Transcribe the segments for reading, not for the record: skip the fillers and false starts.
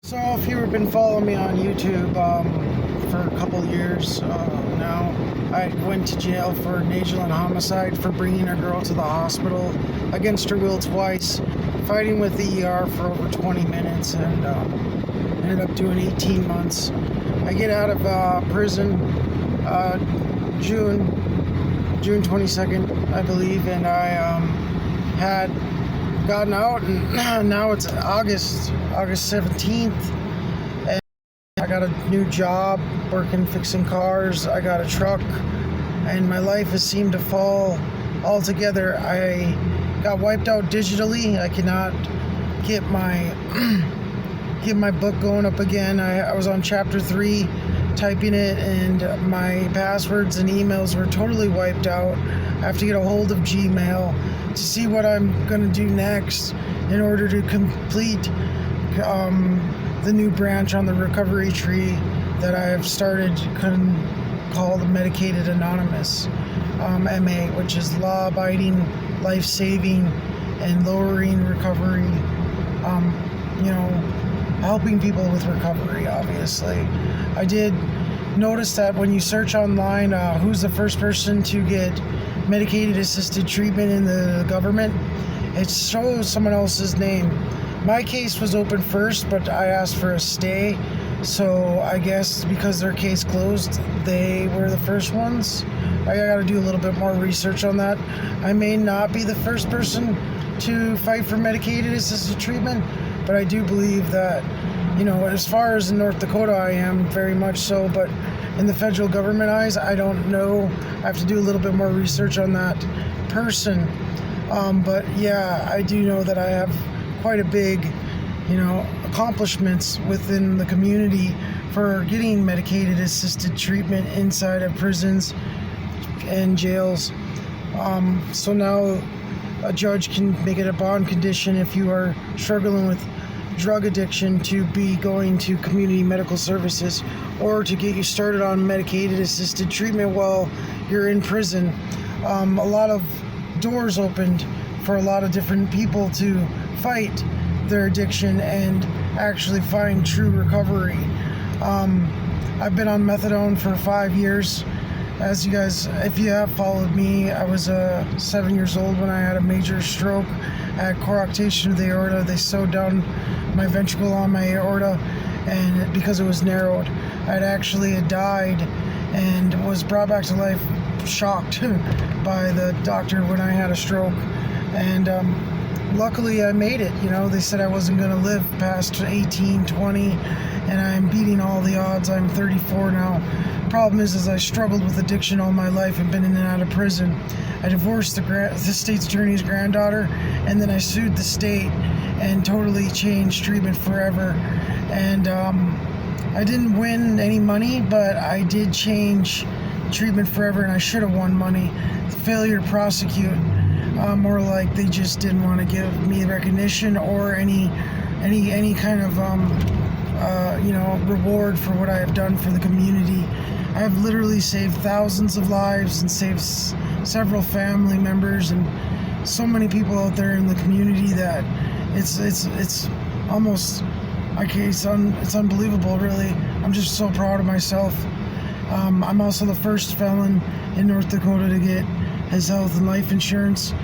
So if you've been following me on YouTube for a couple years now, I went to jail for negligent homicide for bringing a girl to the hospital against her will twice, fighting with the ER for over 20 minutes, and ended up doing 18 months. I get out of prison June 22nd, I believe, and I had gotten out, and now it's August 17th, and I got a new job working fixing cars. I got a truck, and my life has seemed to fall all together. I got wiped out digitally. I cannot get my book going up again. I was on chapter 3 typing it, and my passwords and emails were totally wiped out. I have to get a hold of Gmail to see what I'm going to do next in order to complete the new branch on the recovery tree that I have started called Medicated Anonymous, MA, which is law-abiding, life-saving, and lowering recovery, helping people with recovery, obviously. I did notice that when you search online, who's the first person to get medicated assisted treatment in the government, it shows someone else's name. My case was open first, but I asked for a stay, so I guess because their case closed, they were the first ones. I gotta do a little bit more research on that. I may not be the first person to fight for medicated assisted treatment, but I do believe that, as far as in North Dakota, I am very much so, but in the federal government eyes, I don't know. I have to do a little bit more research on that person. But yeah, I do know that I have quite a big, accomplishments within the community for getting medicated assisted treatment inside of prisons and jails. So now a judge can make it a bond condition if you are struggling with drug addiction to be going to community medical services, or to get you started on medicated assisted treatment while you're in prison. A lot of doors opened for a lot of different people to fight their addiction and actually find true recovery. I've been on methadone for 5 years. As you guys, if you have followed me, I was 7 years old when I had a major stroke. I had coarctation of the aorta. They sewed down my ventricle on my aorta, and because it was narrowed, I'd actually died and was brought back to life, shocked by the doctor when I had a stroke. And luckily I made it. They said I wasn't going to live past 18, 20, and I'm beating all the odds. I'm 34 now. Problem is I struggled with addiction all my life and been in and out of prison. I divorced the state's attorney's granddaughter, and then I sued the state and totally changed treatment forever. And I didn't win any money, but I did change treatment forever, and I should have won money. Failure to prosecute, more like they just didn't want to give me recognition or any kind of reward for what I have done for the community. I have literally saved thousands of lives and saved several family members and so many people out there in the community that it's almost it's unbelievable, really. I'm just so proud of myself. I'm also the first felon in North Dakota to get his health and life insurance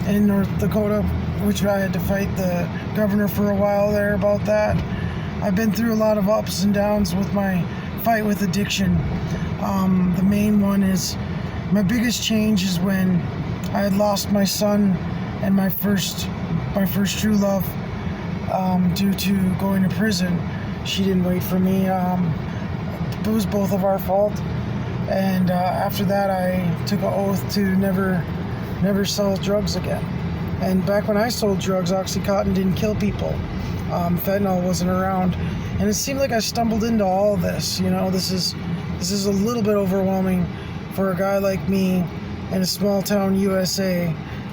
in North Dakota, which I had to fight the governor for a while there about that. I've been through a lot of ups and downs with my fight with addiction. The main one is, my biggest change is when I had lost my son and my first true love due to going to prison. She didn't wait for me. It was both of our fault. And after that, I took an oath to never sell drugs again. And back when I sold drugs, Oxycontin didn't kill people. Fentanyl wasn't around. And it seemed like I stumbled into all of this. This is a little bit overwhelming for a guy like me in a small town USA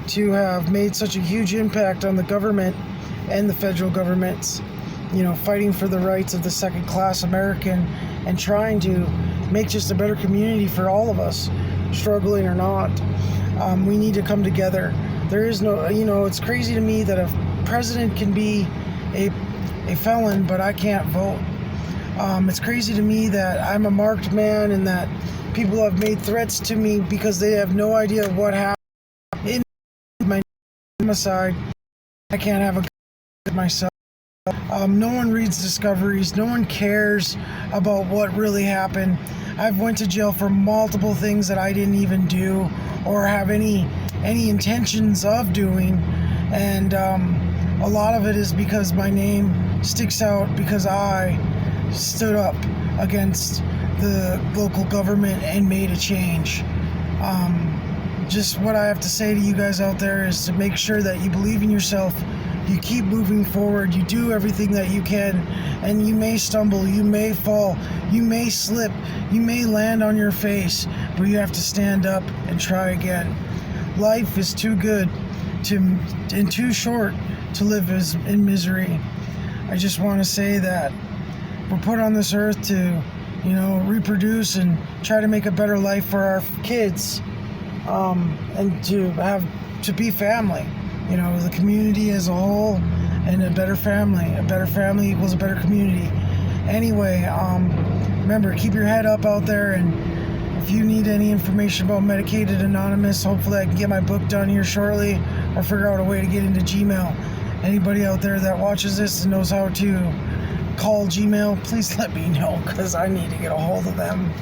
to have made such a huge impact on the government and the federal governments, fighting for the rights of the second-class American and trying to make just a better community for all of us, struggling or not. We need to come together. There is no, it's crazy to me that a president can be a a felon, but I can't vote. It's crazy to me that I'm a marked man and that people have made threats to me because they have no idea what happened in my homicide. I can't have a gun with myself. No one reads discoveries. No one cares about what really happened. I've went to jail for multiple things that I didn't even do or have any intentions of doing, and a lot of it is because my name sticks out because I stood up against the local government and made a change. Just what I have to say to you guys out there is to make sure that you believe in yourself, you keep moving forward, you do everything that you can, and you may stumble, you may fall, you may slip, you may land on your face, but you have to stand up and try again. Life is too good and too short to live in misery. I just want to say that we're put on this earth to, reproduce and try to make a better life for our kids, and to be family. The community as a whole, and a better family. A better family equals a better community. Anyway, remember, keep your head up out there, and if you need any information about Medicated Anonymous, hopefully I can get my book done here shortly, or figure out a way to get into Gmail. Anybody out there that watches this and knows how to call Gmail, please let me know, because I need to get a hold of them.